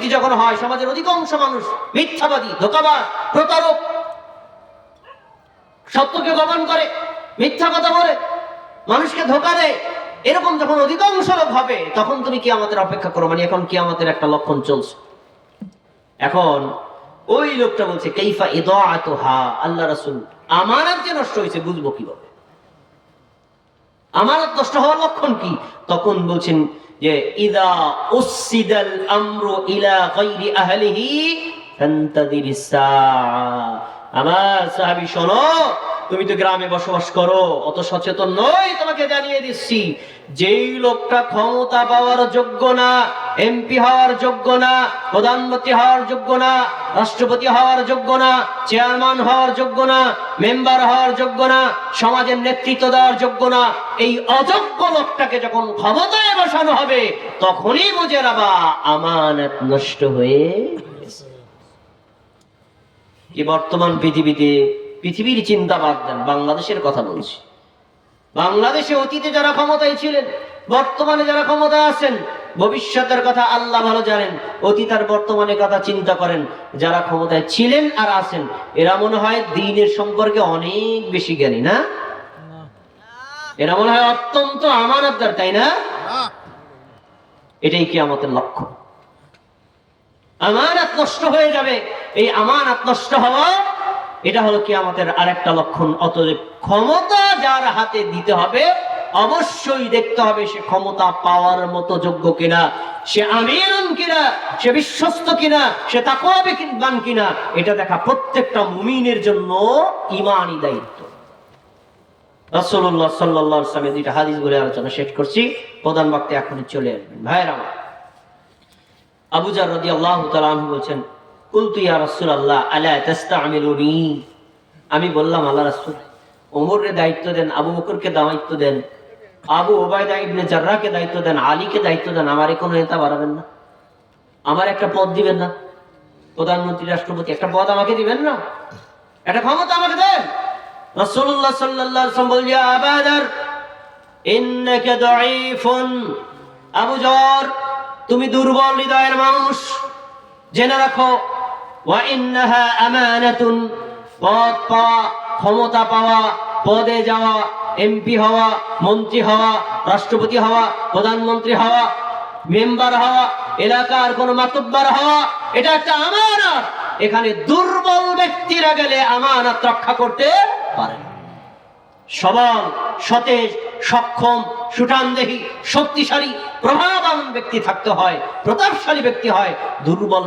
পরিস্থিতি যখন হয়, সমাজের অধিকাংশ মানুষ মিথ্যাবাদী, ধোঁকাবাজ, প্রতারক, সত্যকে গোপন করে, মিথ্যা কথা বলে, মানুষকে ধোঁকা দেয়, এরকম যখন অধিকাংশ লোক হবে, তখন তুমি কিয়ামতের অপেক্ষা করো। মানে এখন কিয়ামতের একটা লক্ষণ চলছে। এখন ওই লোকটা বলছে কাইফা ইদাআতুহা, আল্লাহ রাসূল আমানত যে নষ্ট হয়েছে বুঝবো কিভাবে, আমানত নষ্ট হওয়ার লক্ষণ কি? তখন বলছেন যে ইদা উসিদাল আমরু ইলা গায়রি আহলিহি ফান্তাদিরিস সাআ। আমার সাহাবী শোনো, তুমি তো গ্রামে বসবাস করো, অত সচেতন নই, তোমাকে জানিয়ে দিচ্ছি, যেই লোকটা ক্ষমতা পাওয়ার যোগ্য না, এমপি হওয়ার যোগ্য না, প্রধানমন্ত্রী হওয়ার যোগ্য না, রাষ্ট্রপতি হওয়ার যোগ্য না, চেয়ারম্যান হওয়ার যোগ্য না, মেম্বার হওয়ার যোগ্য না, সমাজের নেতৃত্ব দেওয়ার যোগ্য না, এই অযোগ্য লোকটাকে যখন ক্ষমতায় বসানো হবে, তখনই বুঝে রাবা আমানত নষ্ট হয়ে গেছে। কি বর্তমান পৃথিবীর চিন্তা বাদ দেন, বাংলাদেশের কথা বলছি। বাংলাদেশে অতীতে যারা ক্ষমতায় ছিলেন, বর্তমানে যারা ক্ষমতায় আছেন, ভবিষ্যতের কথা আল্লাহ ভালো জানেন। অতীত আর বর্তমানের কথা চিন্তা করেন। যারা ক্ষমতায় ছিলেন আর আছেন, এরা মনে হয় দ্বীনের সম্পর্কে অনেক বেশি জ্ঞানী, না? এরা মনে হয় অত্যন্ত আমানতদার, তাই না? এটাই কিয়ামতের লক্ষ্য। আমানত নষ্ট হয়ে যাবে। এই আমানত নষ্ট হওয়া, এটা হলো কিয়ামতের আরেকটা লক্ষণ। অতএব ক্ষমতা যার হাতে দিতে হবে, অবশ্যই দেখতে হবে সে ক্ষমতা পাওয়ার মতো যোগ্য কিনা, সে আমিনুন কিনা, সে বিশ্বস্ত কিনা, সে তাকওয়াবান কিনা। এটা দেখা প্রত্যেকটা মুমিনের জন্য ঈমানি দায়িত্ব। রাসূলুল্লাহ সাল্লাল্লাহু আলাইহি ওয়াসাল্লাম দুইটা হাদিস বলে আলোচনা শেষ করছি, প্রধান বক্তা এখনই চলে আসবেন। ভাইরা আমার, আবু যার রাদিয়াল্লাহু তাআলা আনহু বলেন, কুলতু ইয়া রাসূলুল্লাহ আলা তাস্তামিলুনি। আমি বললাম, আল্লাহ রাসূল, ওমরের দায়িত্ব দেন, আবু বকরকে দায়িত্ব দেন, আবু উবাইদা ইবনে জাররাহকে দায়িত্ব দেন, আলীকে দায়িত্ব দেন, আমারে কোনো নেতা বাড়াবেন না? আমার একটা পদ দিবেন না? প্রধানমন্ত্রী, রাষ্ট্রপতি একটা পদ আমাকে দিবেন না? একটা ক্ষমতা আমাকে দেন। রাসূলুল্লাহ সাল্লাল্লাহু আলাইহি ওয়াসাল্লাম বললেন, ইয়া আবু যার ইন্নাকা দাঈফুন। আবু যার, তুমি দুর্বল হৃদয়ের মানুষ, জেনে রাখো, ওয়া ইন্নাহা আমানাতুন। পদ পাওয়া, ক্ষমতা পাওয়া, পদে যাওয়া, এমপি হওয়া, মন্ত্রী হওয়া, রাষ্ট্রপতি হওয়া, প্রধানমন্ত্রী হওয়া, মেম্বার হওয়া, এলাকার কোন মাতব্বর হওয়া, এটা একটা আমানত। এখানে দুর্বল ব্যক্তিরা গেলে আমানত রক্ষা করতে পারে না। সবল, সতেজ, সক্ষম, সুঠামদেহী, শক্তিশালী, প্রভাববান ব্যক্তি থাকতে হয়, প্রতাপশালী ব্যক্তি হয়। দুর্বল